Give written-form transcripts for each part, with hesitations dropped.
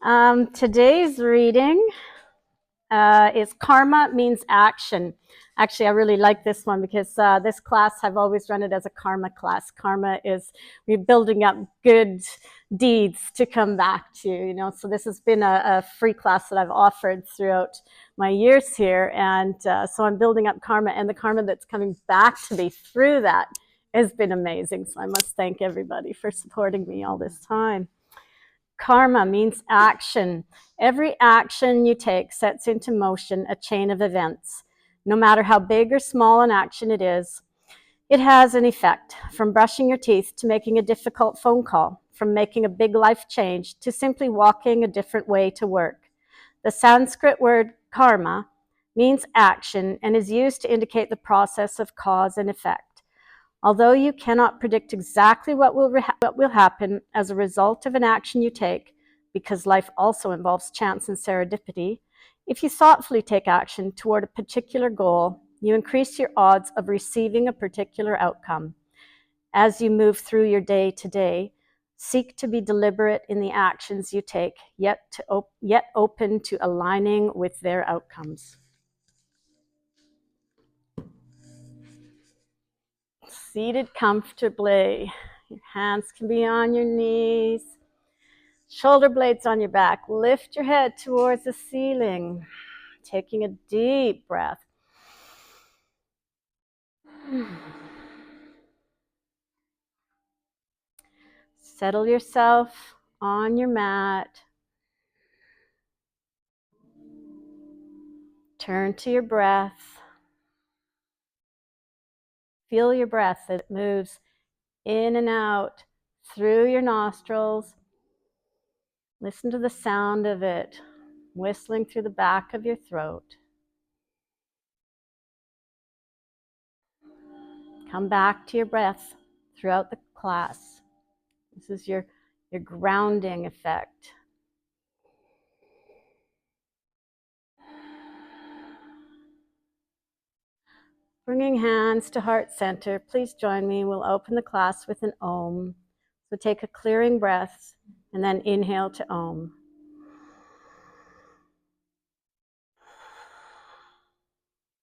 Today's reading is Karma Means Action. Actually, I really like this one because this class, I've always run it as a karma class. Karma is we're building up good deeds to come back to, So this has been a free class that I've offered throughout my years here. And so I'm building up karma, and the karma that's coming back to me through that has been amazing. So I must thank everybody for supporting me all this time. Karma means action. Every action you take sets into motion a chain of events. No matter how big or small an action it is, it has an effect, from brushing your teeth to making a difficult phone call, from making a big life change to simply walking a different way to work. The Sanskrit word karma means action and is used to indicate the process of cause and effect. Although you cannot predict exactly what will happen as a result of an action you take, because life also involves chance and serendipity, if you thoughtfully take action toward a particular goal, you increase your odds of receiving a particular outcome. As you move through your day to day, seek to be deliberate in the actions you take, yet open to aligning with their outcomes. Seated comfortably. Your hands can be on your knees. Shoulder blades on your back. Lift your head towards the ceiling. Taking a deep breath. Settle yourself on your mat. Turn to your breath. Feel your breath as it moves in and out through your nostrils. Listen to the sound of it whistling through the back of your throat. Come back to your breath throughout the class. This is your grounding effect. Bringing hands to heart center, please join me. We'll open the class with an Om. So take a clearing breath and then inhale to Om.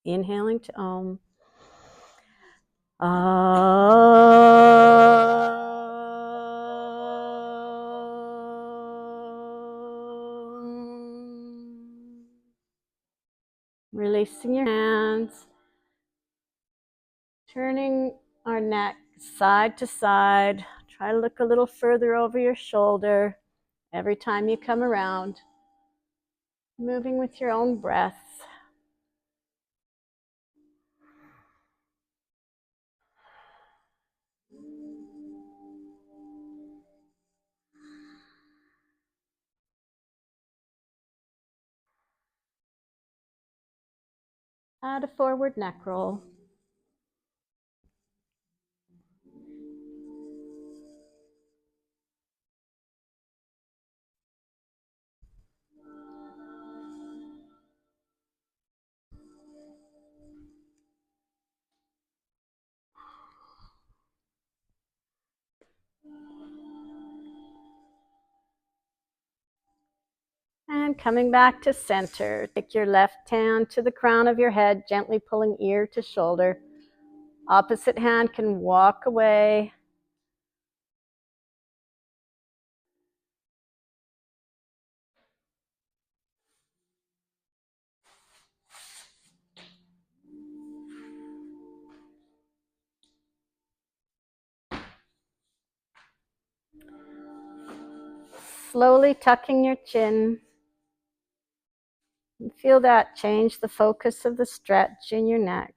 Inhaling to Om. Releasing your hands. Turning our neck side to side. Try to look a little further over your shoulder every time you come around. Moving with your own breath. Add a forward neck roll. And coming back to center, take your left hand to the crown of your head, gently pulling ear to shoulder. Opposite hand can walk away. Slowly tucking your chin. And feel that change the focus of the stretch in your neck.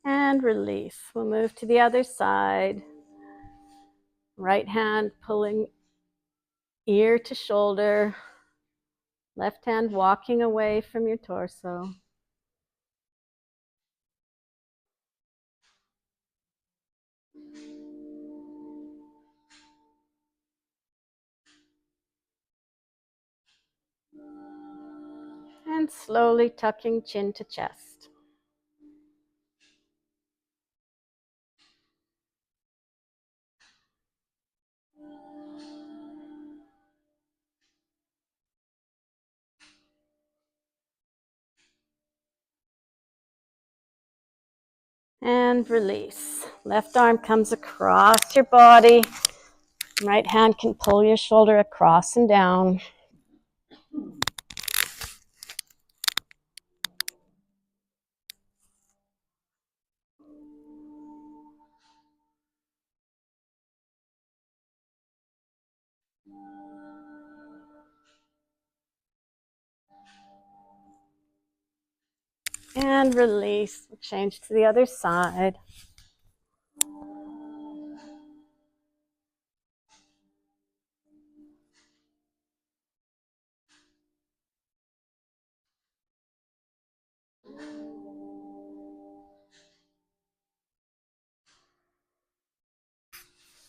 And release. We'll move to the other side. Right hand pulling ear to shoulder. Left hand walking away from your torso. And slowly tucking chin to chest. And release. Left arm comes across your body. Right hand can pull your shoulder across and down. And release. We'll change to the other side.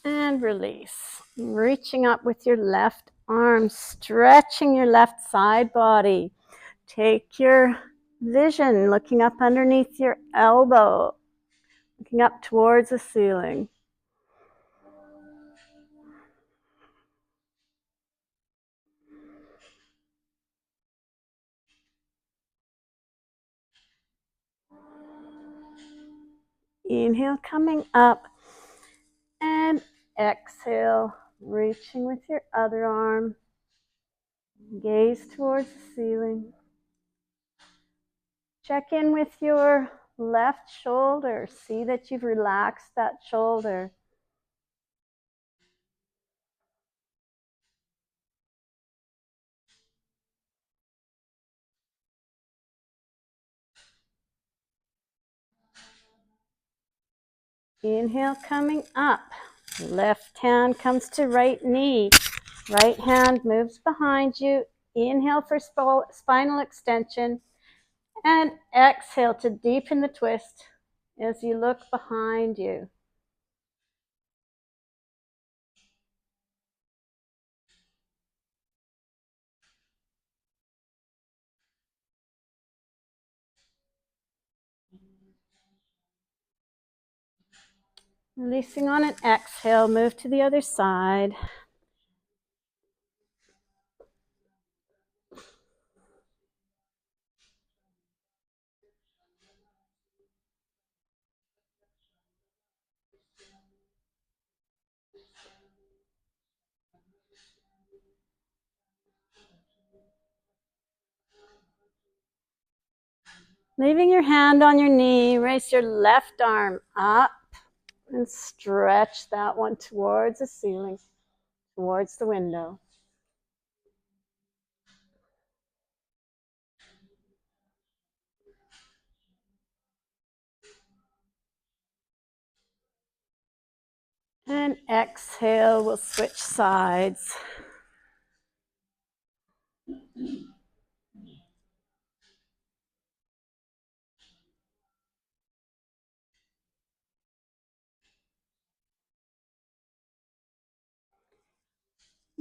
And release. Reaching up with your left arm, stretching your left side body. Take your vision, looking up underneath your elbow, looking up towards the ceiling. Inhale, coming up, and exhale, reaching with your other arm. Gaze towards the ceiling. Check in with your left shoulder. See that you've relaxed that shoulder. Inhale, coming up. Left hand comes to right knee. Right hand moves behind you. Inhale for spinal extension. And exhale to deepen the twist as you look behind you. Releasing on an exhale, move to the other side. Leaving your hand on your knee, raise your left arm up and stretch that one towards the ceiling, towards the window. And exhale, we'll switch sides.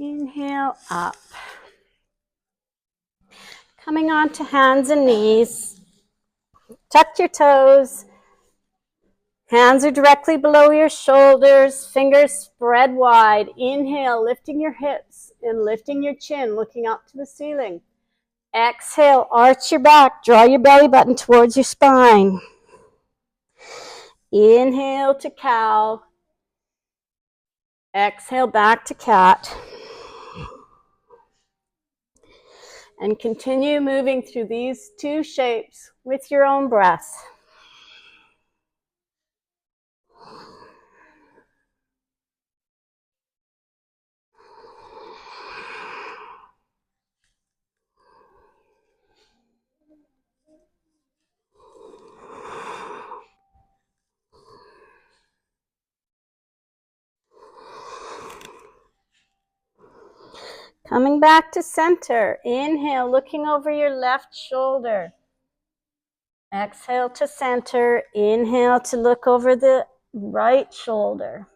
Inhale, up. Coming on to hands and knees. Tuck your toes. Hands are directly below your shoulders. Fingers spread wide. Inhale, lifting your hips and lifting your chin, looking up to the ceiling. Exhale, arch your back. Draw your belly button towards your spine. Inhale to cow. Exhale back to cat. And continue moving through these two shapes with your own breath. Coming back to center. Inhale, looking over your left shoulder. Exhale to center. Inhale to look over the right shoulder.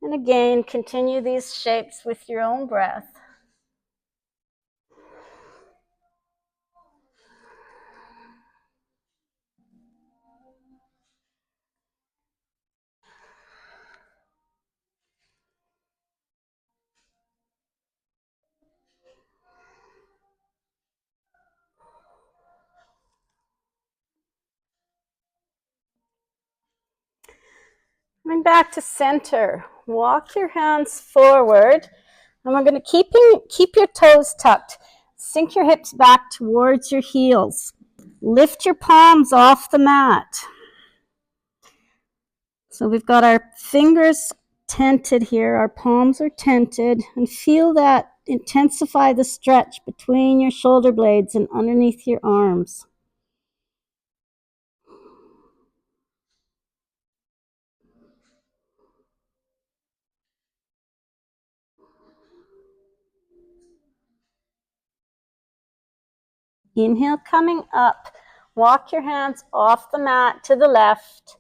And again, continue these shapes with your own breath. Coming back to center. Walk your hands forward. And we're going to keep your toes tucked. Sink your hips back towards your heels. Lift your palms off the mat. So we've got our fingers tented here. Our palms are tented. And feel that intensify the stretch between your shoulder blades and underneath your arms. Inhale, coming up. Walk your hands off the mat to the left.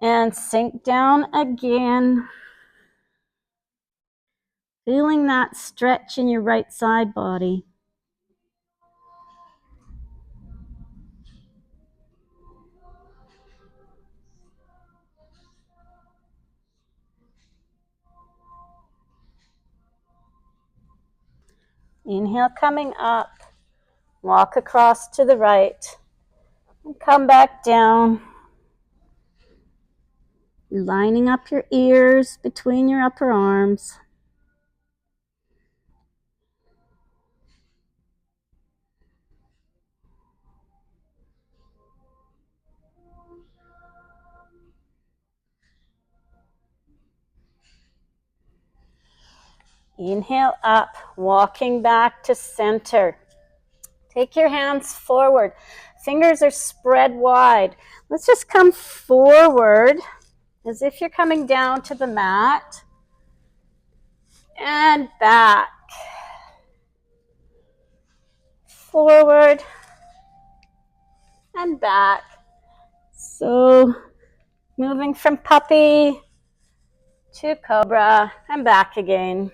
And sink down again. Feeling that stretch in your right side body. Inhale, coming up. Walk across to the right. And come back down. Lining up your ears between your upper arms. Inhale up, walking back to center. Take your hands forward. Fingers are spread wide. Let's just come forward as if you're coming down to the mat. And back. Forward. And back. So moving from puppy to cobra and back again.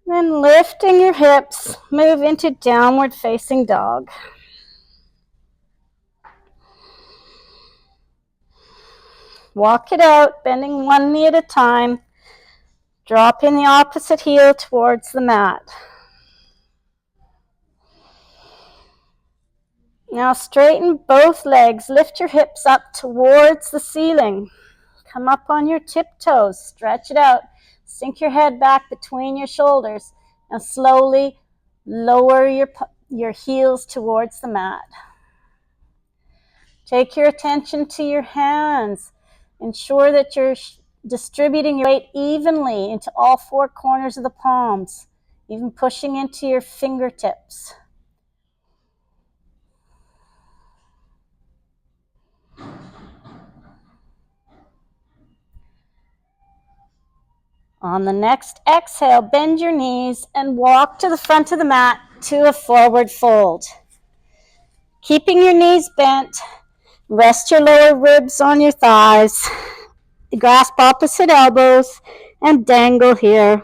Then lifting your hips, move into downward facing dog. Walk it out, bending one knee at a time. Dropping the opposite heel towards the mat. Now straighten both legs. Lift your hips up towards the ceiling. Come up on your tiptoes. Stretch it out. Sink your head back between your shoulders. Now slowly lower your heels towards the mat. Take your attention to your hands. Ensure that you're distributing your weight evenly into all four corners of the palms, even pushing into your fingertips. On the next exhale, bend your knees and walk to the front of the mat to a forward fold. Keeping your knees bent, rest your lower ribs on your thighs. Grasp opposite elbows and dangle here,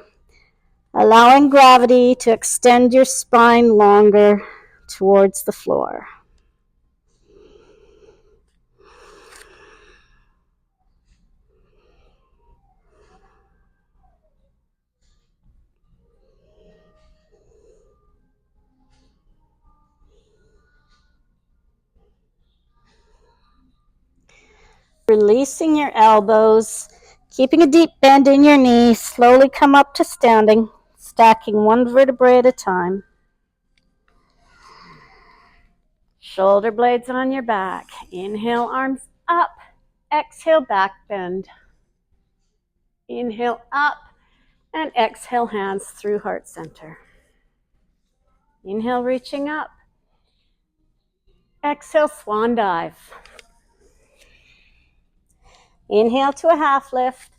allowing gravity to extend your spine longer towards the floor. Releasing your elbows, keeping a deep bend in your knees, slowly come up to standing, stacking one vertebrae at a time. Shoulder blades on your back. Inhale, arms up. Exhale, back bend. Inhale, up. And exhale, hands through heart center. Inhale, reaching up. Exhale, swan dive. Inhale to a half lift.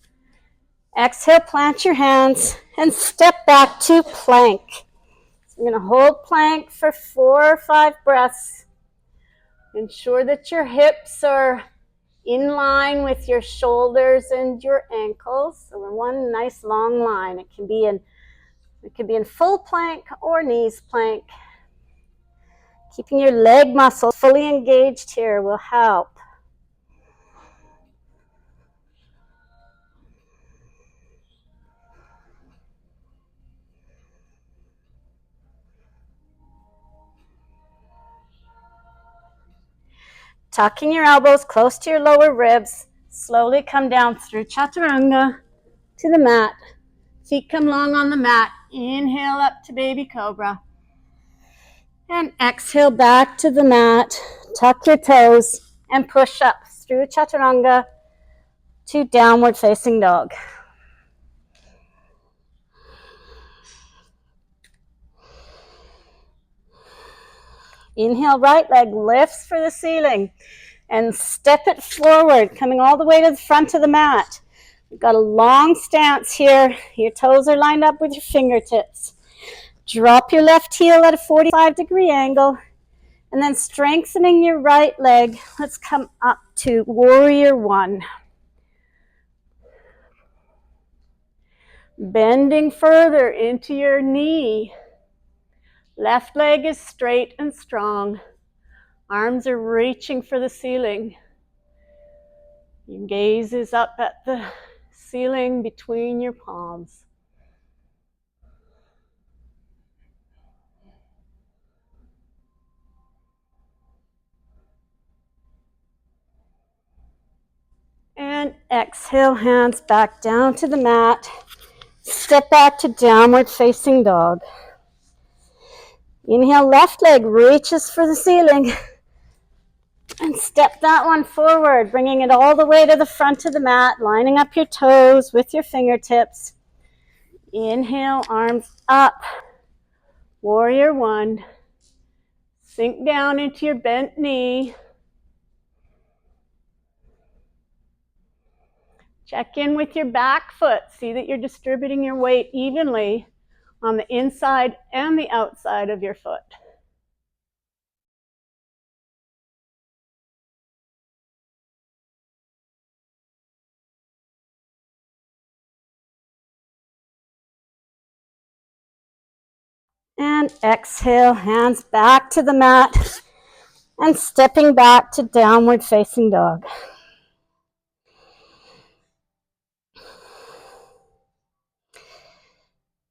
Exhale, plant your hands and step back to plank. So you're going to hold plank for 4 or 5 breaths. Ensure that your hips are in line with your shoulders and your ankles. So one nice long line. It can be in full plank or knees plank. Keeping your leg muscles fully engaged here will help. Tucking your elbows close to your lower ribs. Slowly come down through chaturanga to the mat. Feet come long on the mat. Inhale up to baby cobra. And exhale back to the mat. Tuck your toes and push up through chaturanga to downward facing dog. Inhale, right leg lifts for the ceiling and step it forward, coming all the way to the front of the mat. You've got a long stance here. Your toes are lined up with your fingertips. Drop your left heel at a 45-degree angle, and then strengthening your right leg. Let's come up to warrior one. Bending further into your knee. Left leg is straight and strong. Arms are reaching for the ceiling. Your gaze is up at the ceiling between your palms. And exhale, hands back down to the mat. Step back to downward facing dog. Inhale, left leg reaches for the ceiling. And step that one forward, bringing it all the way to the front of the mat, lining up your toes with your fingertips. Inhale, arms up. Warrior one. Sink down into your bent knee. Check in with your back foot. See that you're distributing your weight evenly on the inside and the outside of your foot. And exhale, hands back to the mat and stepping back to downward facing dog.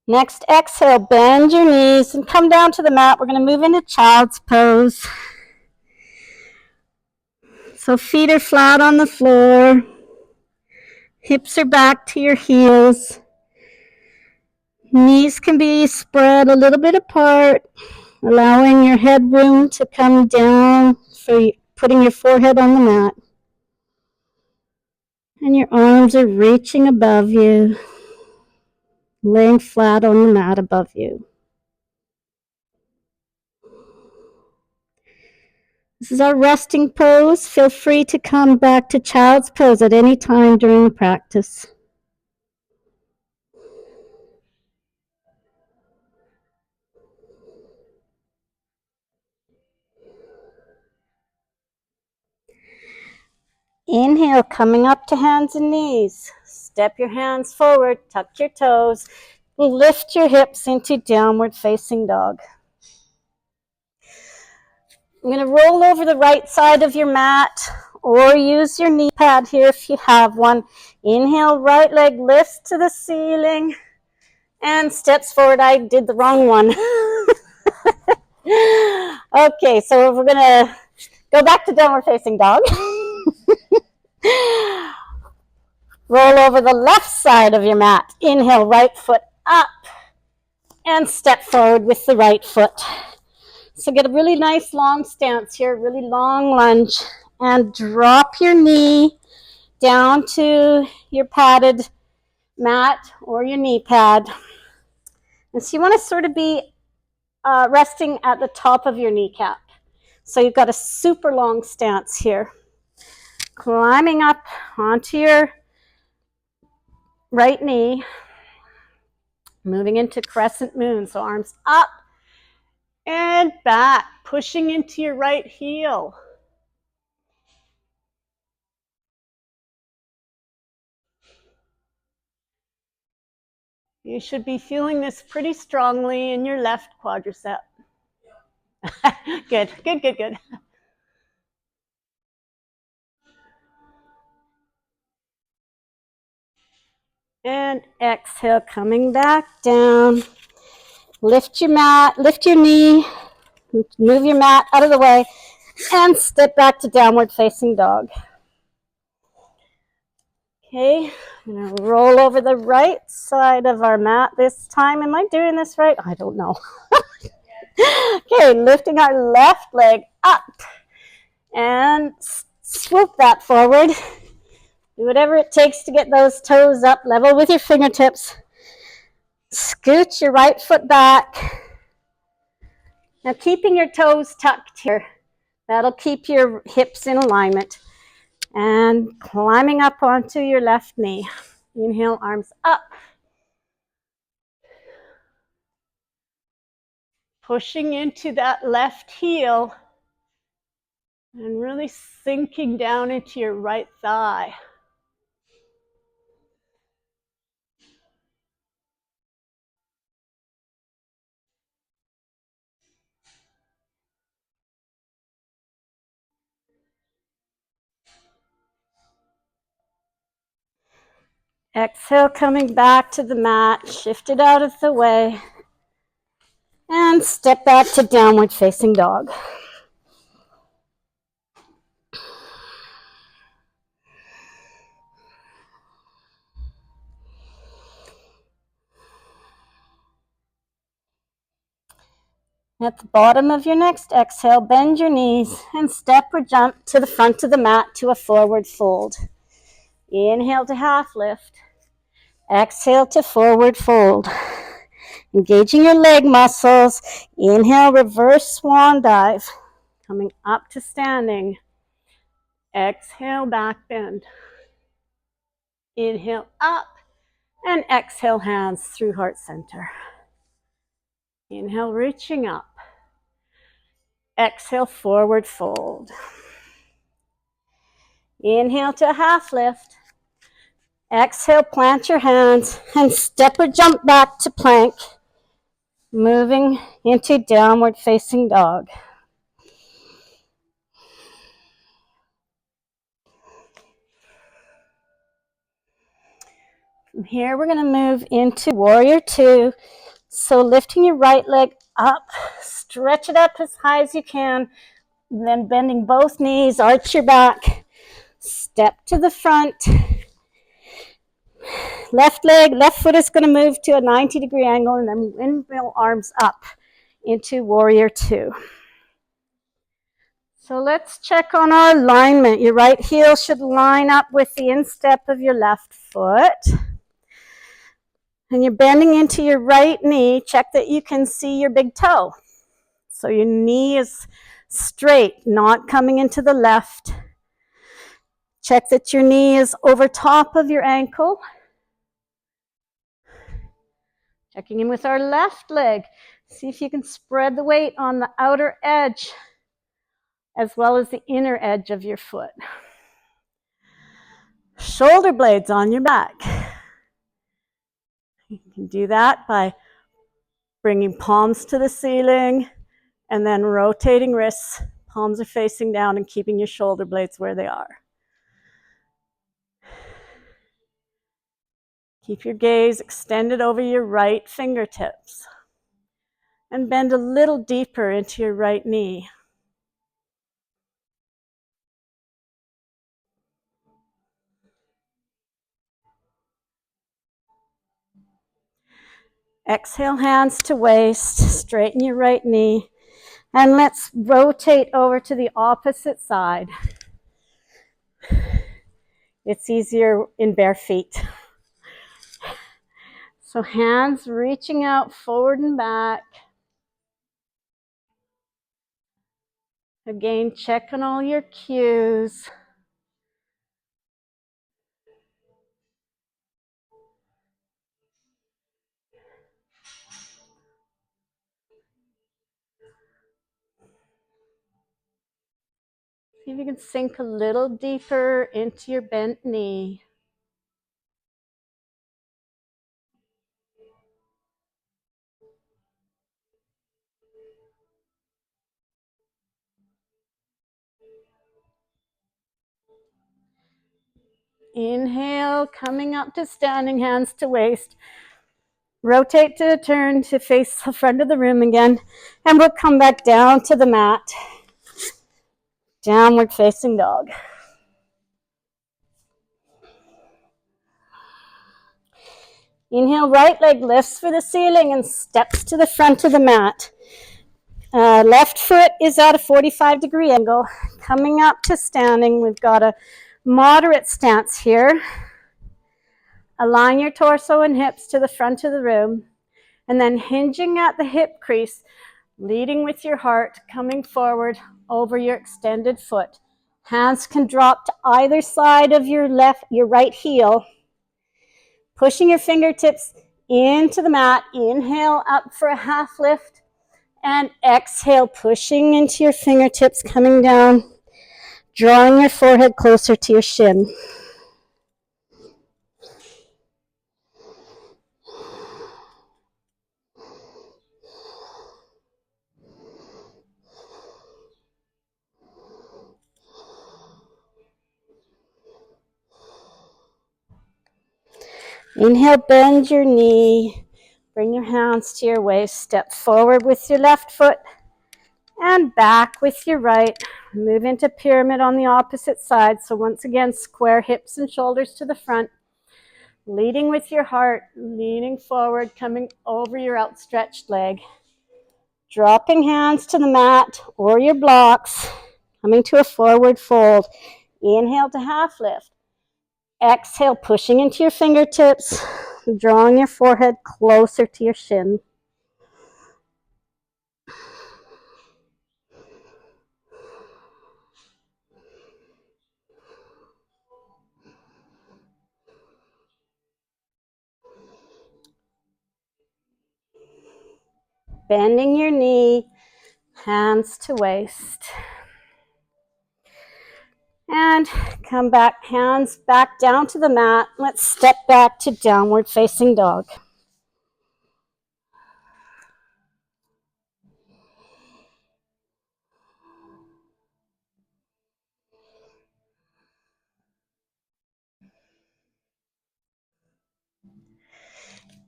Next, exhale, bend your knees and come down to the mat. We're going to move into child's pose. So feet are flat on the floor. Hips are back to your heels. Knees can be spread a little bit apart, allowing your head room to come down for putting your forehead on the mat. And your arms are reaching above you, laying flat on the mat above you. This is our resting pose. Feel free to come back to child's pose at any time during the practice. Inhale, coming up to hands and knees. Step your hands forward, tuck your toes, lift your hips into downward facing dog. I'm going to roll over the right side of your mat or use your knee pad here if you have one. Inhale, right leg lifts to the ceiling and steps forward. I did the wrong one. Okay, so we're going to go back to downward facing dog. Roll over the left side of your mat. Inhale, right foot up and step forward with the right foot. So get a really nice long stance here, really long lunge, and drop your knee down to your padded mat or your knee pad. And so you want to sort of be resting at the top of your kneecap. So you've got a super long stance here. Climbing up onto your right knee, moving into crescent moon. So arms up and back, pushing into your right heel. You should be feeling this pretty strongly in your left quadricep. Good, good, good, good. And exhale, coming back down. Lift your mat, lift your knee, move your mat out of the way, And step back to downward facing dog. Okay, I'm going to roll over the right side of our mat this time. Am I doing this right? I don't know. Okay, lifting our left leg up and swoop that forward. Do whatever it takes to get those toes up, level with your fingertips. Scoot your right foot back. Now keeping your toes tucked here. That'll keep your hips in alignment. And climbing up onto your left knee. Inhale, arms up. Pushing into that left heel and really sinking down into your right thigh. Exhale, coming back to the mat, shift it out of the way, and step back to downward facing dog. At the bottom of your next exhale, bend your knees and step or jump to the front of the mat to a forward fold. Inhale to half lift. Exhale to forward fold. Engaging your leg muscles. Inhale, reverse swan dive. Coming up to standing. Exhale, back bend. Inhale, up. And exhale, hands through heart center. Inhale, reaching up. Exhale, forward fold. Inhale to half lift. Exhale, plant your hands and step or jump back to plank. Moving into downward facing dog. From here, we're going to move into warrior two. So lifting your right leg up, stretch it up as high as you can, then bending both knees, arch your back, step to the front. Left foot is going to move to a 90-degree angle, and then windmill arms up into warrior two. So let's check on our alignment. Your right heel should line up with the instep of your left foot. And you're bending into your right knee. Check that you can see your big toe. So your knee is straight, not coming into the left. Check that your knee is over top of your ankle. Checking in with our left leg. See if you can spread the weight on the outer edge as well as the inner edge of your foot. Shoulder blades on your back. You can do that by bringing palms to the ceiling and then rotating wrists. Palms are facing down and keeping your shoulder blades where they are. Keep your gaze extended over your right fingertips. And bend a little deeper into your right knee. Exhale, hands to waist, straighten your right knee, and let's rotate over to the opposite side. It's easier in bare feet. So hands reaching out forward and back. Again, check on all your cues. See if you can sink a little deeper into your bent knee. Inhale, coming up to standing, hands to waist. Rotate to turn to face the front of the room again, and we'll come back down to the mat. Downward facing dog. Inhale, right leg lifts for the ceiling and steps to the front of the mat. Left foot is at a 45-degree angle. Coming up to standing, we've got a moderate stance here. Align your torso and hips to the front of the room, and then hinging at the hip crease, leading with your heart, coming forward over your extended foot. Hands can drop to either side of your right heel. Pushing your fingertips into the mat. Inhale up for a half lift. And exhale, pushing into your fingertips, coming down, drawing your forehead closer to your shin. Inhale, bend your knee, bring your hands to your waist, step forward with your left foot, and back with your right. Move into pyramid on the opposite side. So once again, square hips and shoulders to the front. Leading with your heart, leaning forward, coming over your outstretched leg. Dropping hands to the mat or your blocks, coming to a forward fold. Inhale to half lift. Exhale, pushing into your fingertips, drawing your forehead closer to your shin. Bending your knee, hands to waist. And come back, hands back down to the mat. Let's step back to downward facing dog.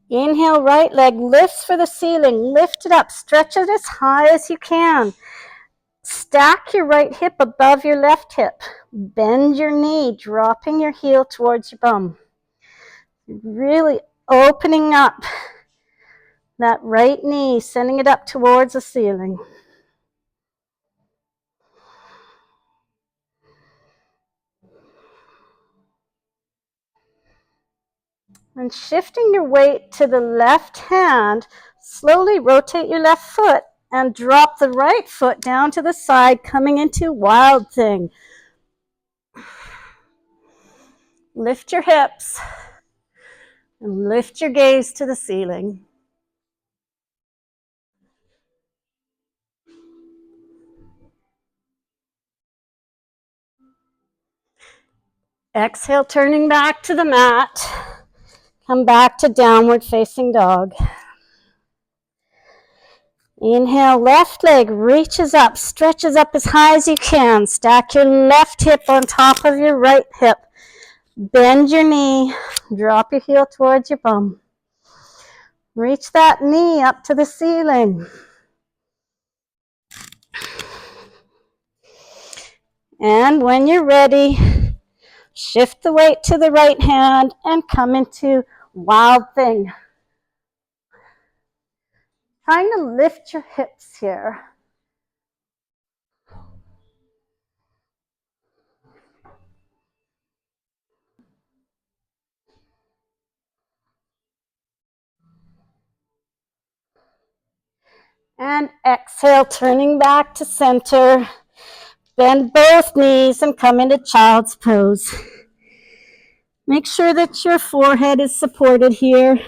Inhale, right leg lifts for the ceiling. Lift it up, stretch it as high as you can. Stack your right hip above your left hip. Bend your knee, dropping your heel towards your bum. Really opening up that right knee, sending it up towards the ceiling. And shifting your weight to the left hand, slowly rotate your left foot and drop the right foot down to the side, coming into Wild Thing. Lift your hips and lift your gaze to the ceiling. Exhale, turning back to the mat. Come back to downward facing dog. Inhale, left leg reaches up, stretches up as high as you can. Stack your left hip on top of your right hip. Bend your knee, drop your heel towards your bum. Reach that knee up to the ceiling. And when you're ready, shift the weight to the right hand and come into Wild Thing. Trying to lift your hips here. And exhale, turning back to center. Bend both knees and come into child's pose. Make sure that your forehead is supported here.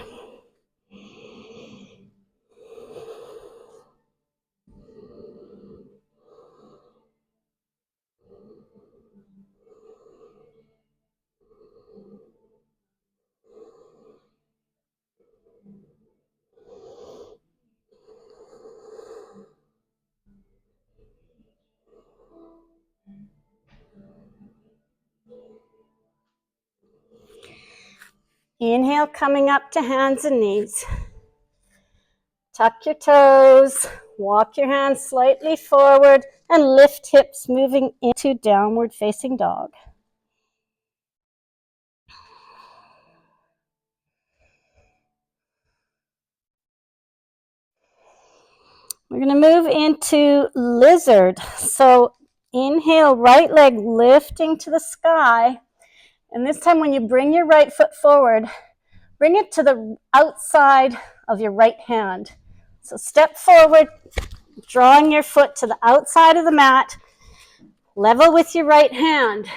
Inhale, coming up to hands and knees. Tuck your toes, Walk your hands slightly forward and lift hips, moving into downward facing dog. We're going to move into lizard. So inhale, right leg lifting to the sky. And this time when you bring your right foot forward, bring it to the outside of your right hand. So step forward, drawing your foot to the outside of the mat, level with your right hand.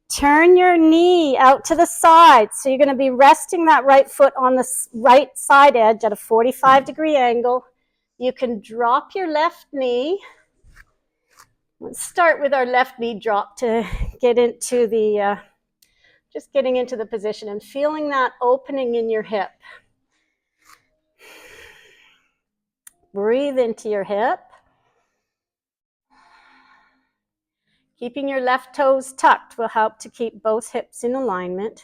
Turn your knee out to the side. So you're going to be resting that right foot on the right side edge at a 45-degree angle. You can drop your left knee. Let's start with our left knee drop to get into the, just getting into the position and feeling that opening in your hip. Breathe into your hip. Keeping your left toes tucked will help to keep both hips in alignment.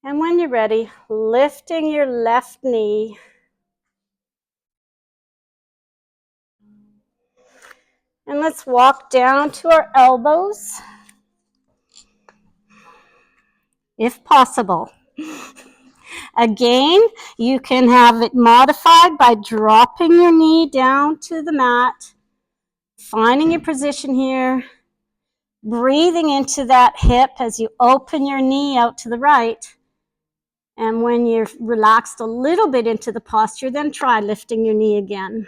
And when you're ready, lifting your left knee. And let's walk down to our elbows, if possible. Again, you can have it modified by dropping your knee down to the mat, finding your position here, breathing into that hip as you open your knee out to the right. And when you're relaxed a little bit into the posture, then try lifting your knee again.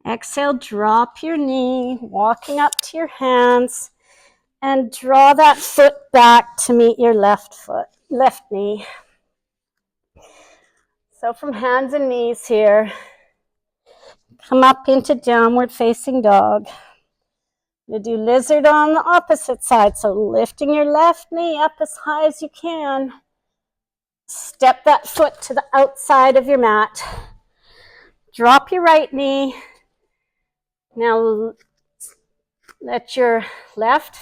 Exhale, drop your knee, walking up to your hands, and draw that foot back to meet your left knee. So from hands and knees here, come up into downward facing dog. You do lizard on the opposite side, so lifting your left knee up as high as you can. Step that foot to the outside of your mat. Drop your right knee. Now let your left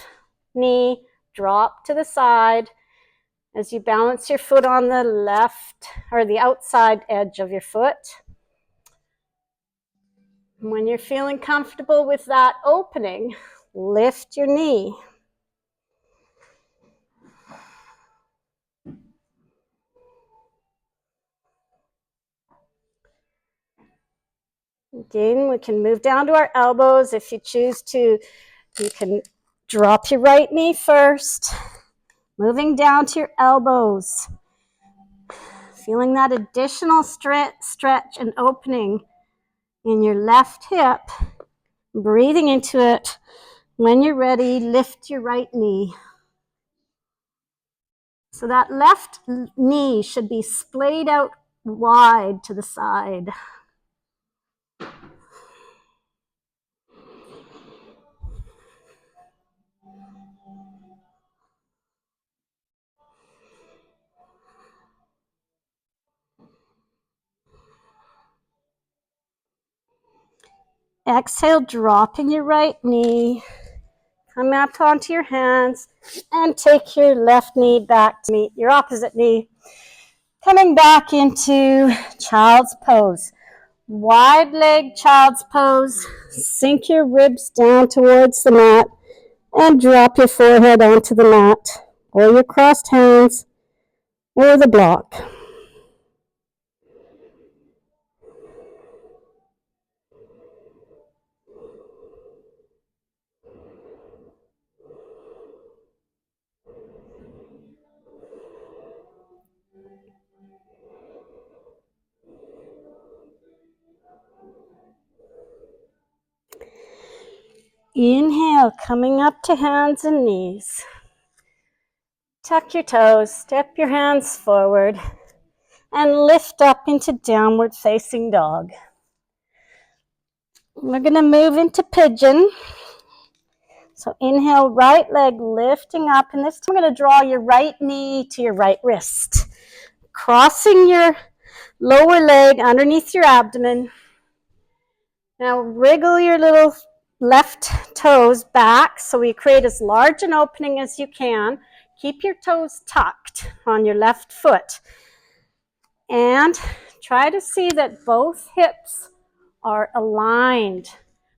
knee drop to the side as you balance your foot on the left or the outside edge of your foot. When you're feeling comfortable with that opening, lift your knee. Again, we can move down to our elbows. If you choose to, you can drop your right knee first, moving down to your elbows. Feeling that additional stretch and opening in your left hip. Breathing into it. When you're ready, lift your right knee. So that left knee should be splayed out wide to the side. Exhale, dropping your right knee. Come up onto your hands and take your left knee back to meet your opposite knee. Coming back into child's pose. Wide leg child's pose. Sink your ribs down towards the mat and drop your forehead onto the mat or your crossed hands or the block. Inhale, coming up to hands and knees. Tuck your toes, step your hands forward, and lift up into downward facing dog. We're going to move into pigeon. So inhale, right leg lifting up, and this time we're going to draw your right knee to your right wrist. Crossing your lower leg underneath your abdomen. Now wriggle your little left toes back so we create as large an opening as you can. Keep your toes tucked on your left foot. And try to see that both hips are aligned.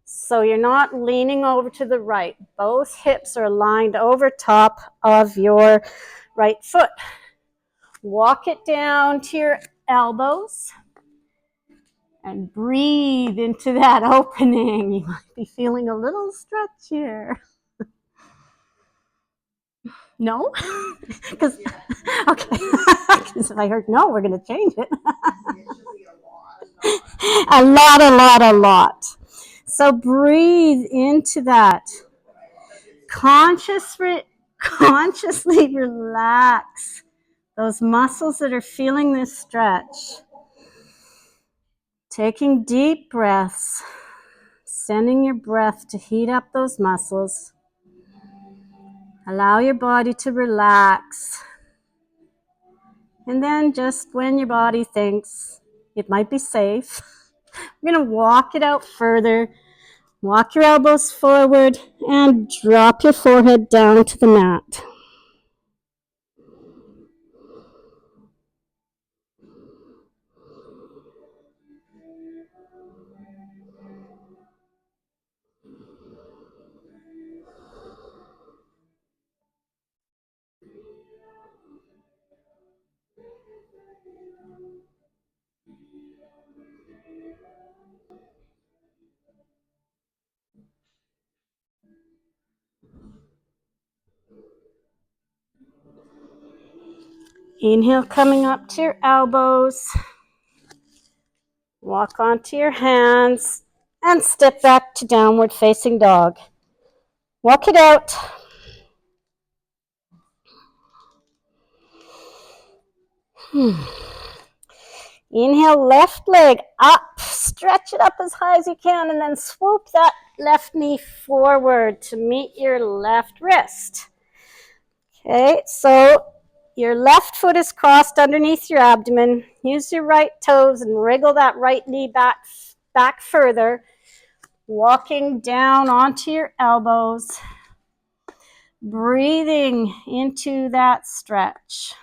So you're not leaning over to the right. Both hips are aligned over top of your right foot. Walk it down to your elbows and breathe into that opening. You might be feeling a little stretch here. No? Because okay. Because if I heard no, we're going to change it. A lot. So breathe into that. Consciously relax those muscles that are feeling this stretch. Taking deep breaths, sending your breath to heat up those muscles. Allow your body to relax. And then just when your body thinks it might be safe, we're going to walk it out further. Walk your elbows forward and drop your forehead down to the mat. Inhale, coming up to your elbows. Walk onto your hands and step back to downward facing dog. Walk it out. Inhale, left leg up. Stretch it up as high as you can and then swoop that left knee forward to meet your left wrist. Okay, so your left foot is crossed underneath your abdomen. Use your right toes and wriggle that right knee back further. Walking down onto your elbows. Breathing into that stretch.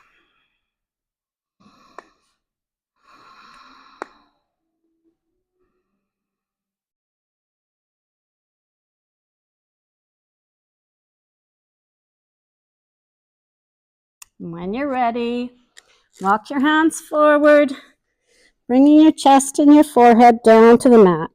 When you're ready, walk your hands forward, bringing your chest and your forehead down to the mat.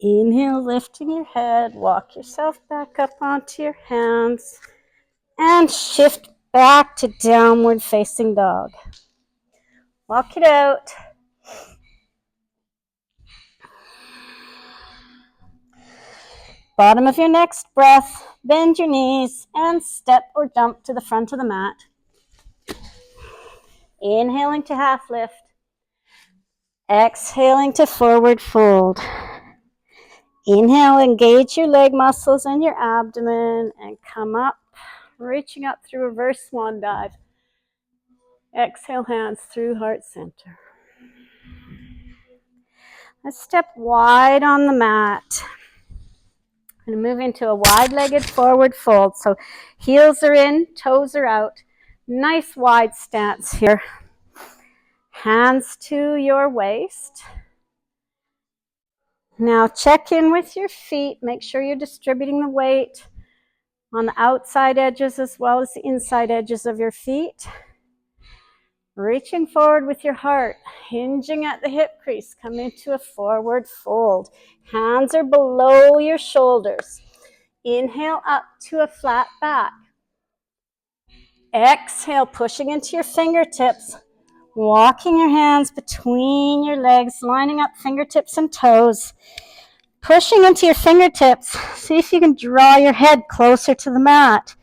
Inhale, lifting your head, walk yourself back up onto your hands, and shift back to downward facing dog. Walk it out. Bottom of your next breath, bend your knees and step or jump to the front of the mat. Inhaling to half lift. Exhaling to forward fold. Inhale, engage your leg muscles and your abdomen and come up, reaching up through reverse swan dive. Exhale, hands through heart center. Let's step wide on the mat. I'm going to move into a wide-legged forward fold. So heels are in, toes are out. Nice wide stance here. Hands to your waist. Now check in with your feet. Make sure you're distributing the weight on the outside edges as well as the inside edges of your feet. Reaching forward with your heart, hinging at the hip crease. Come into a forward fold. Hands are below your shoulders. Inhale up to a flat back. Exhale, pushing into your fingertips, walking your hands between your legs, lining up fingertips and toes. Pushing into your fingertips, see if you can draw your head closer to the mat.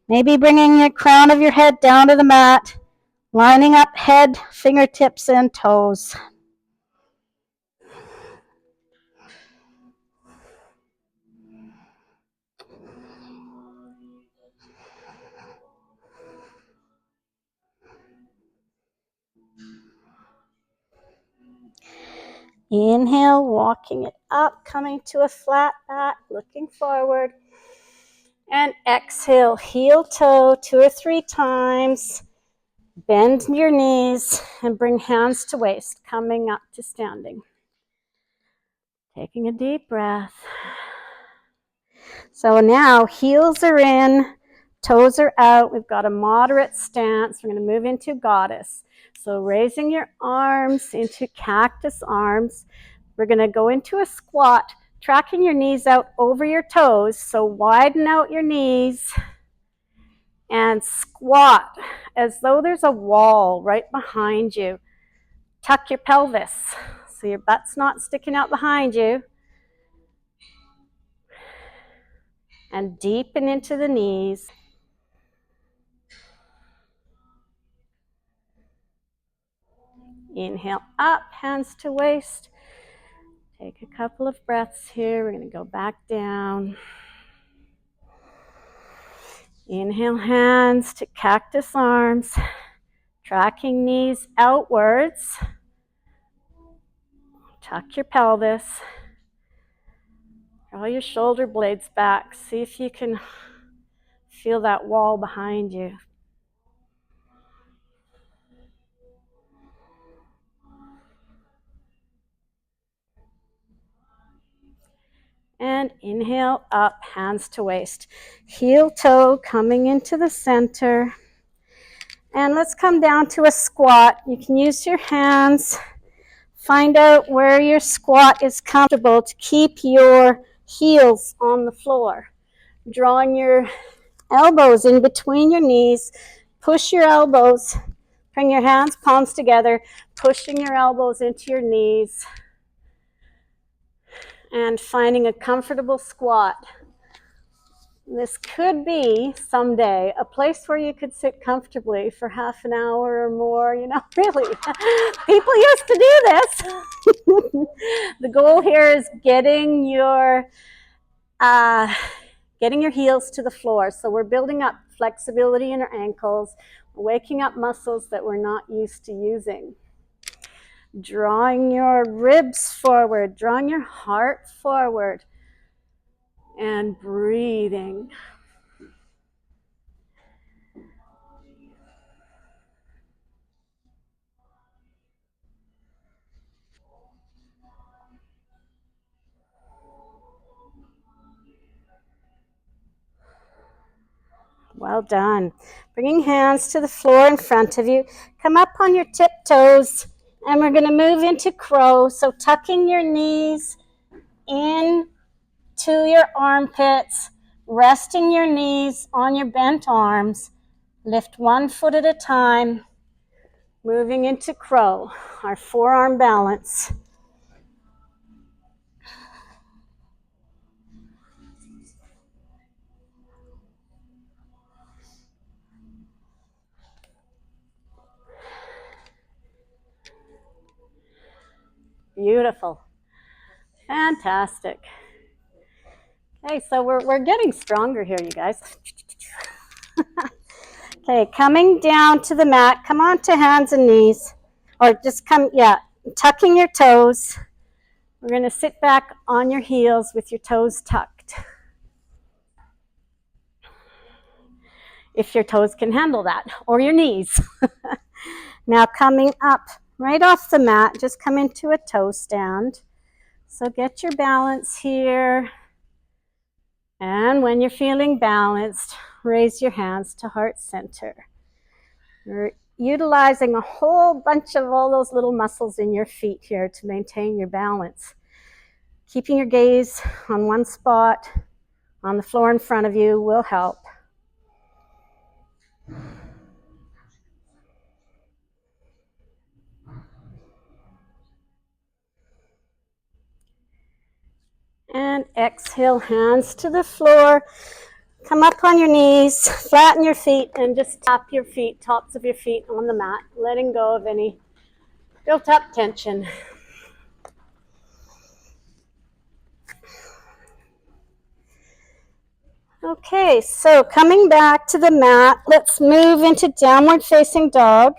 Maybe bringing the crown of your head down to the mat, lining up head, fingertips, and toes. Inhale, walking it up, coming to a flat back, looking forward. And exhale, heel toe 2 or 3 times. Bend your knees and bring hands to waist, coming up to standing. Taking a deep breath. So now heels are in, toes are out. We've got a moderate stance. We're going to move into goddess. So raising your arms into cactus arms. We're going to go into a squat, tracking your knees out over your toes. So widen out your knees and squat as though there's a wall right behind you. Tuck your pelvis so your butt's not sticking out behind you. And deepen into the knees. Inhale up, hands to waist. Take a couple of breaths here. We're going to go back down. Inhale, hands to cactus arms. Tracking knees outwards. Tuck your pelvis. Draw your shoulder blades back. See if you can feel that wall behind you. And inhale up, hands to waist. Heel toe coming into the center. And let's come down to a squat. You can use your hands. Find out where your squat is comfortable to keep your heels on the floor. Drawing your elbows in between your knees. Push your elbows. Bring your hands, palms together. Pushing your elbows into your knees. And finding a comfortable squat. This could be someday a place where you could sit comfortably for half an hour or more, really. People used to do this. The goal here is getting your heels to the floor. So we're building up flexibility in our ankles, waking up muscles that we're not used to using. Drawing your ribs forward, drawing your heart forward, and breathing. Well done. Bringing hands to the floor in front of you. Come up on your tiptoes, and we're going to move into crow. So tucking your knees in to your armpits, resting your knees on your bent arms. Lift one foot at a time, moving into crow, our forearm balance. Beautiful. Fantastic. Okay, so we're getting stronger here, you guys. Okay, coming down to the mat. Come on to hands and knees. Or just tucking your toes. We're going to sit back on your heels with your toes tucked. If your toes can handle that, or your knees. Now coming up right off the mat, just come into a toe stand. So get your balance here. And when you're feeling balanced, raise your hands to heart center. You're utilizing a whole bunch of all those little muscles in your feet here to maintain your balance. Keeping your gaze on one spot, on the floor in front of you will help. And exhale, hands to the floor. Come up on your knees, flatten your feet, and just tap your feet, tops of your feet on the mat, letting go of any built up tension. Okay, so coming back to the mat, let's move into downward facing dog.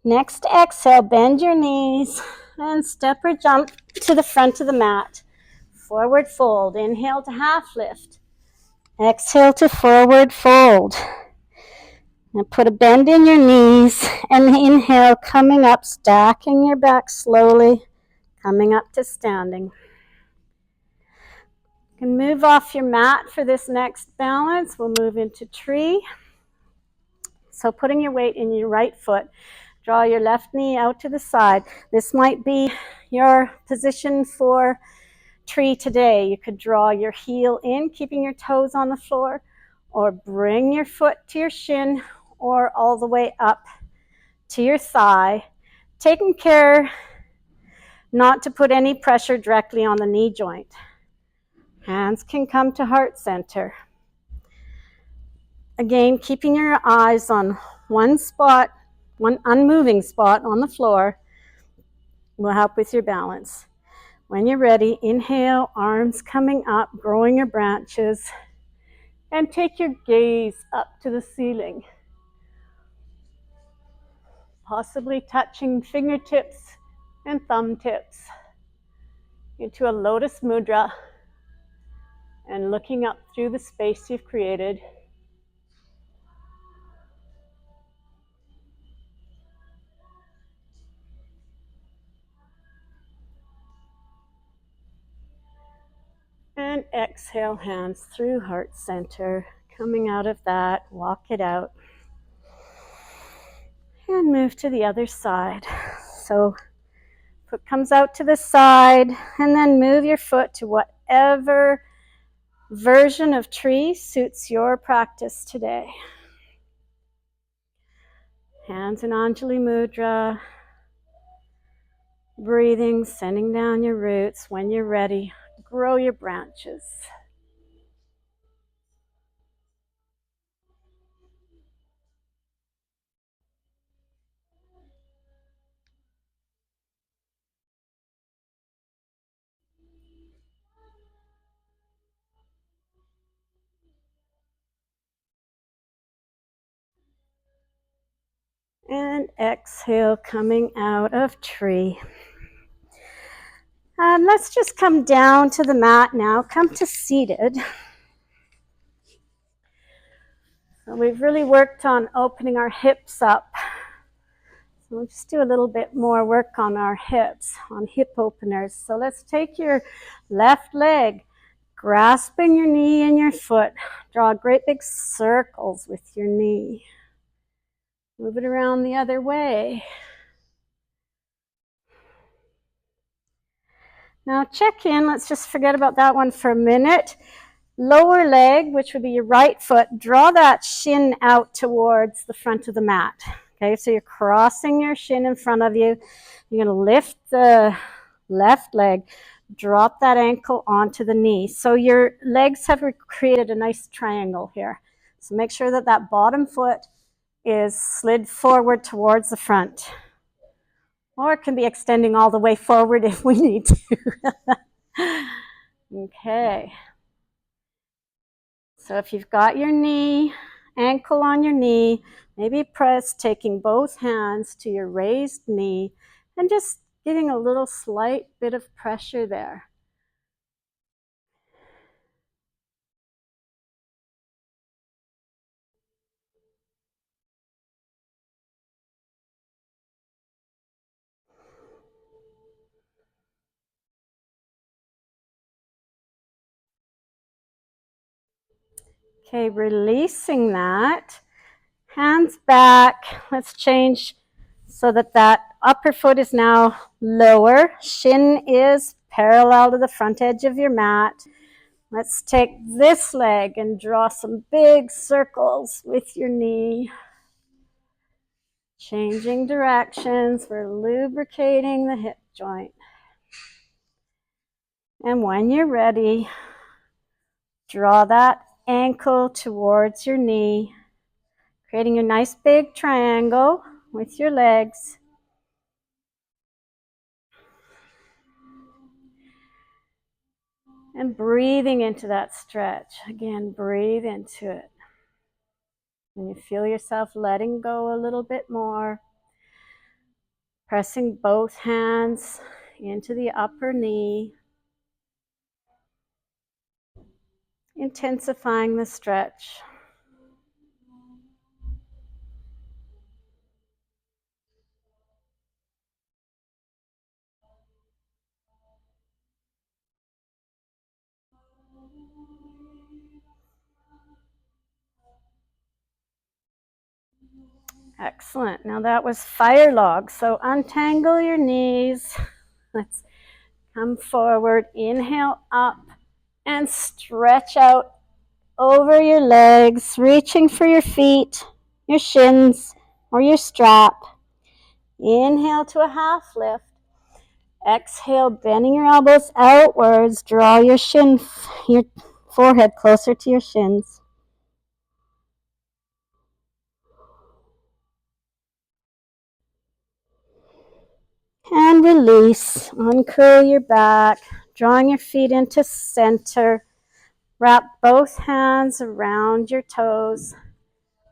Next exhale, bend your knees and step or jump to the front of the mat. Forward fold, inhale to half lift. Exhale to forward fold. And put a bend in your knees and inhale, coming up, stacking your back slowly, coming up to standing. You can move off your mat for this next balance. We'll move into tree. So putting your weight in your right foot, draw your left knee out to the side. This might be your position for tree today. You could draw your heel in, keeping your toes on the floor, or bring your foot to your shin, or all the way up to your thigh, taking care not to put any pressure directly on the knee joint. Hands can come to heart center. Again, keeping your eyes on one spot, one unmoving spot on the floor will help with your balance. When you're ready, inhale, arms coming up, growing your branches, and take your gaze up to the ceiling. Possibly touching fingertips and thumb tips into a lotus mudra and looking up through the space you've created. And exhale, hands through heart center. Coming out of that, walk it out. And move to the other side. So foot comes out to the side, and then move your foot to whatever version of tree suits your practice today. Hands in Anjali Mudra. Breathing, sending down your roots. When you're ready, grow your branches. And exhale, coming out of tree. Let's just come down to the mat now. Come to seated. So we've really worked on opening our hips up. So we'll just do a little bit more work on our hips, on hip openers. So let's take your left leg, grasping your knee and your foot. Draw great big circles with your knee. Move it around the other way. Now check in. Let's just forget about that one for a minute. Lower leg, which would be your right foot, draw that shin out towards the front of the mat. Okay, so you're crossing your shin in front of you. You're going to lift the left leg, drop that ankle onto the knee. So your legs have created a nice triangle here. So make sure that that bottom foot is slid forward towards the front. Or it can be extending all the way forward if we need to. Okay. So if you've got your knee, ankle on your knee, maybe press, taking both hands to your raised knee and just giving a little slight bit of pressure there. Okay, releasing that. Hands back. Let's change so that that upper foot is now lower. Shin is parallel to the front edge of your mat. Let's take this leg and draw some big circles with your knee. Changing directions, we're lubricating the hip joint. And when you're ready, draw that ankle towards your knee, creating a nice big triangle with your legs. And breathing into that stretch. Again, breathe into it. When you feel yourself letting go a little bit more, pressing both hands into the upper knee, intensifying the stretch. Excellent. Now that was fire log. So untangle your knees. Let's come forward. Inhale up and stretch out over your legs, reaching for your feet, your shins, or your strap. Inhale to a half lift. Exhale, bending your elbows outwards. Draw your forehead closer to your shins. And release. Uncurl your back, drawing your feet into center. Wrap both hands around your toes,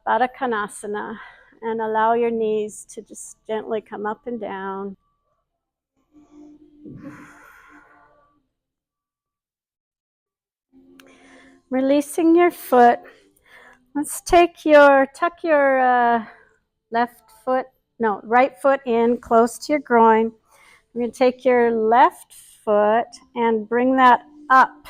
Baddha Konasana, and allow your knees to just gently come up and down. Releasing your foot. Let's tuck your right foot in close to your groin. We're going to take your left foot and bring that up.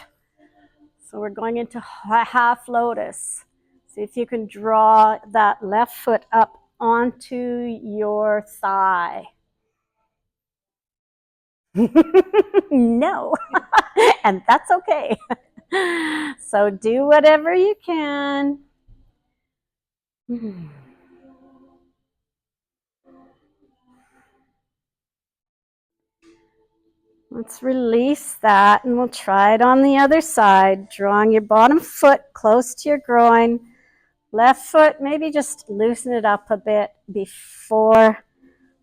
So we're going into half lotus. See if you can draw that left foot up onto your thigh. No, and that's okay. So do whatever you can. Let's release that, and we'll try it on the other side. Drawing your bottom foot close to your groin. Left foot, maybe just loosen it up a bit before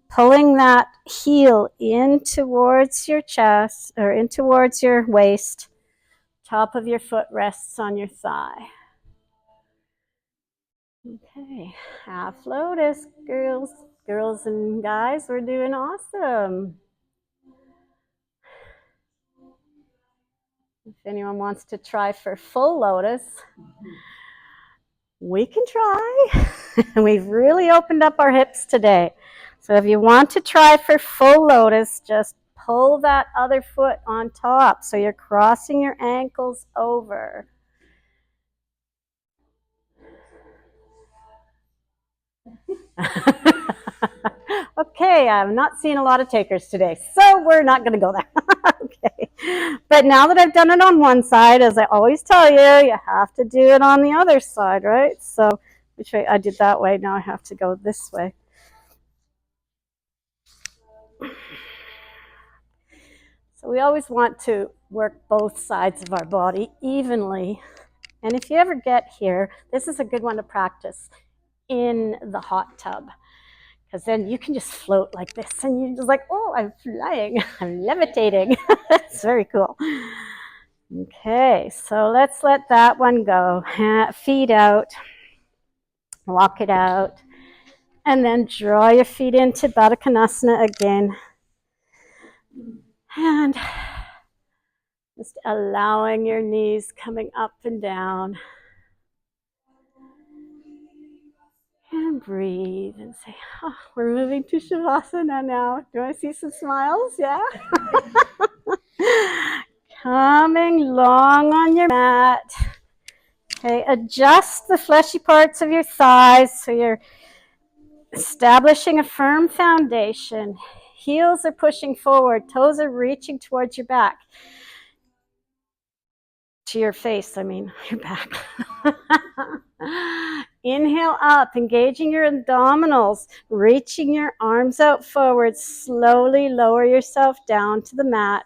pulling that heel in towards your chest, or in towards your waist. Top of your foot rests on your thigh. Okay, half lotus, girls and guys, we're doing awesome. If anyone wants to try for full lotus, we can try. We've really opened up our hips today. So if you want to try for full lotus, just pull that other foot on top so you're crossing your ankles over. Okay, I'm not seeing a lot of takers today, so we're not going to go there. Okay, but now that I've done it on one side, as I always tell you, you have to do it on the other side, right? So which way? I did that way, now I have to go this way. So we always want to work both sides of our body evenly. And if you ever get here, this is a good one to practice in the hot tub, because then you can just float like this and you're just like, oh, I'm flying, I'm levitating. That's very cool. Okay, so let's let that one go. Feet out, walk it out, and then draw your feet into Baddha Konasana again. And just allowing your knees coming up and down. And breathe and say, oh, we're moving to Shavasana now. Do I see some smiles? Yeah? Coming long on your mat. Okay, adjust the fleshy parts of your thighs so you're Establishing a firm foundation. Heels are pushing forward, toes are reaching towards your back. To your face, I mean, your back. Inhale up, engaging your abdominals, reaching your arms out forward. Slowly lower yourself down to the mat.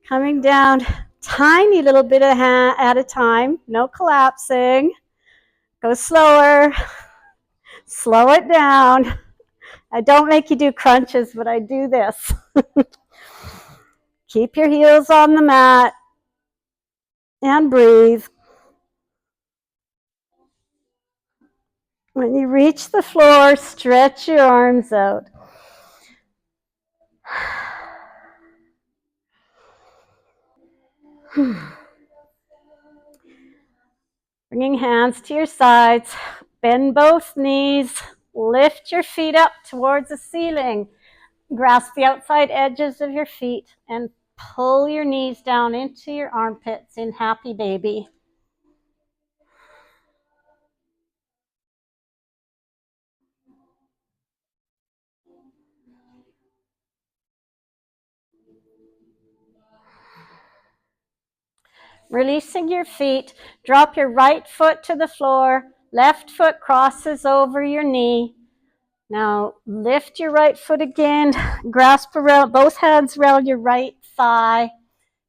Coming down, tiny little bit at a time, no collapsing. Go slower. Slow it down. I don't make you do crunches, but I do this. Keep your heels on the mat and breathe. When you reach the floor, stretch your arms out. Bringing hands to your sides, bend both knees, lift your feet up towards the ceiling. Grasp the outside edges of your feet and pull your knees down into your armpits in Happy Baby. Releasing your feet, drop your right foot to the floor, left foot crosses over your knee. Now lift your right foot again, grasp around both hands around your right thigh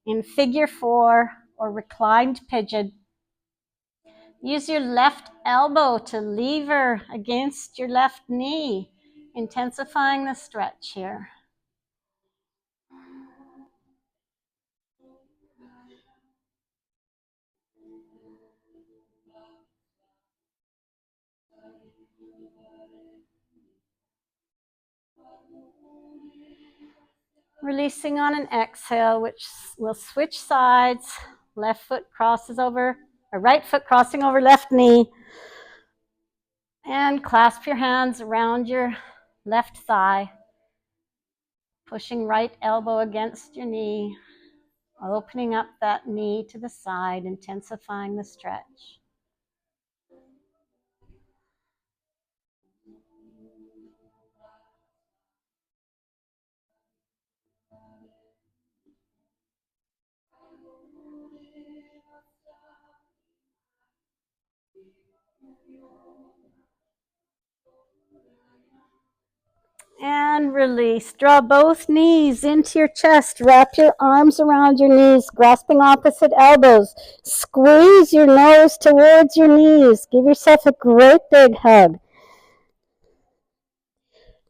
in figure 4 or reclined pigeon. Use your left elbow to lever against your left knee, intensifying the stretch here. Releasing on an exhale, which will switch sides. Left foot crosses over, or right foot crossing over left knee. And clasp your hands around your left thigh. Pushing right elbow against your knee. Opening up that knee to the side, intensifying the stretch. And release. Draw both knees into your chest. Wrap your arms around your knees, grasping opposite elbows. Squeeze your nose towards your knees. Give yourself a great big hug.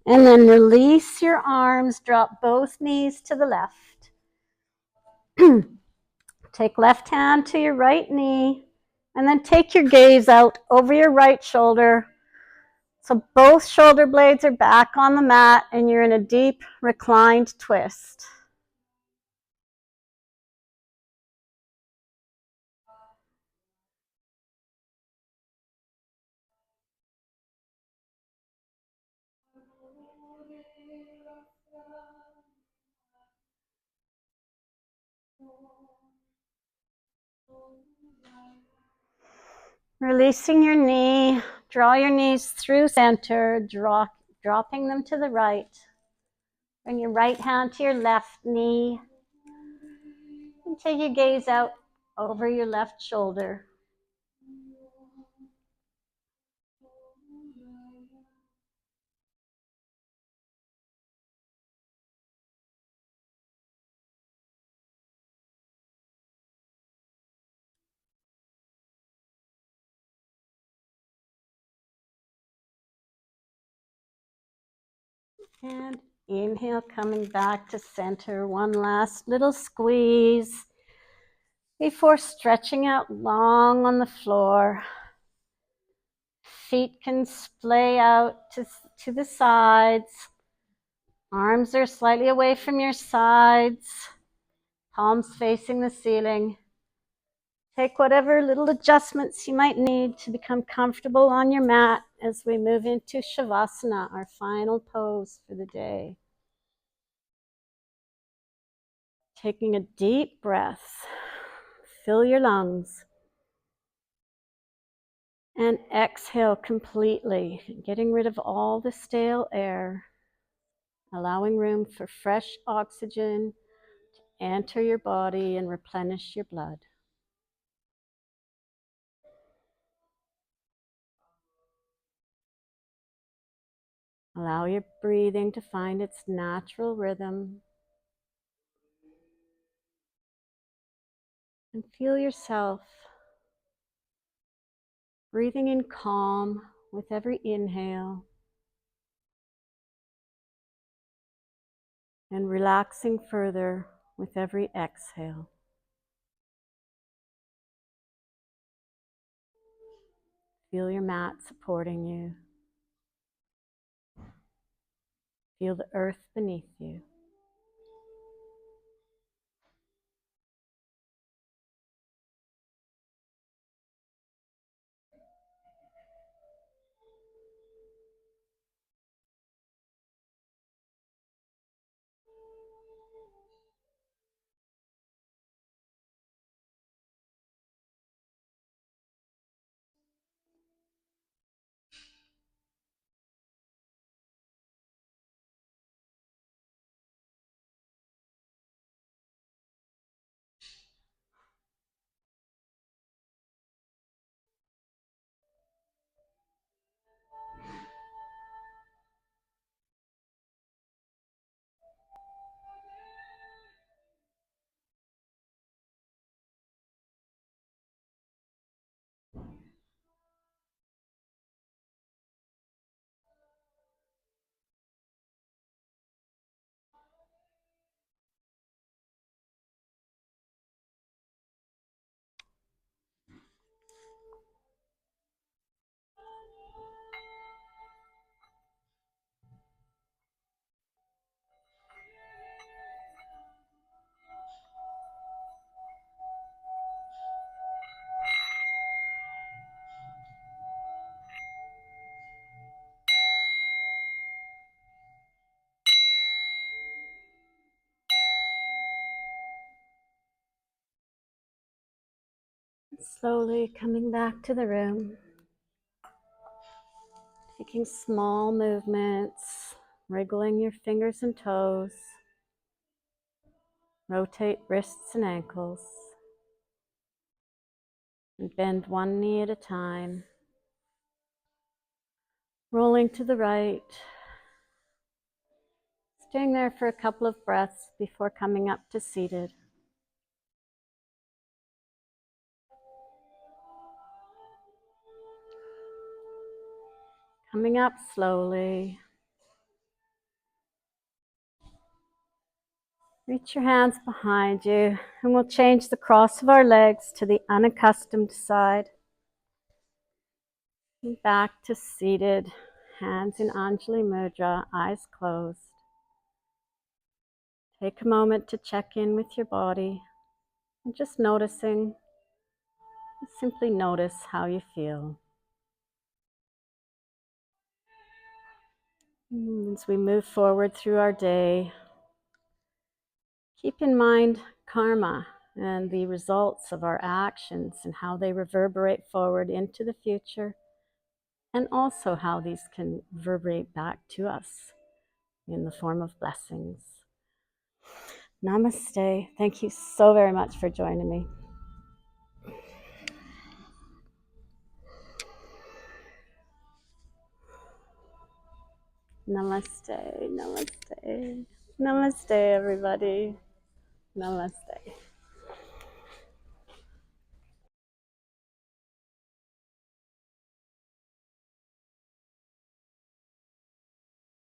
And then release your arms. Drop both knees to the left. Take left hand to your right knee. And then take your gaze out over your right shoulder. So both shoulder blades are back on the mat and you're in a deep reclined twist. Releasing your knee, draw your knees through center, dropping them to the right. Bring your right hand to your left knee. And take your gaze out over your left shoulder. And inhale, coming back to center. One last little squeeze before stretching out long on the floor. Feet can splay out to the sides. Arms are slightly away from your sides. Palms facing the ceiling. Take whatever little adjustments you might need to become comfortable on your mat as we move into Shavasana, our final pose for the day. Taking a deep breath. Fill your lungs. And exhale completely, getting rid of all the stale air, allowing room for fresh oxygen to enter your body and replenish your blood. Allow your breathing to find its natural rhythm. And feel yourself breathing in calm with every inhale and relaxing further with every exhale. Feel your mat supporting you. Feel the earth beneath you. Slowly coming back to the room, taking small movements, wriggling your fingers and toes, rotate wrists and ankles, and bend one knee at a time, rolling to the right, staying there for a couple of breaths before coming up to seated. Coming up slowly. Reach your hands behind you, and we'll change the cross of our legs to the unaccustomed side. And back to seated, hands in Anjali Mudra, eyes closed. Take a moment to check in with your body and just noticing, simply notice how you feel. As we move forward through our day, keep in mind karma and the results of our actions and how they reverberate forward into the future, and also how these can reverberate back to us in the form of blessings. Namaste. Thank you so very much for joining me. Namaste, namaste, namaste, everybody. Namaste.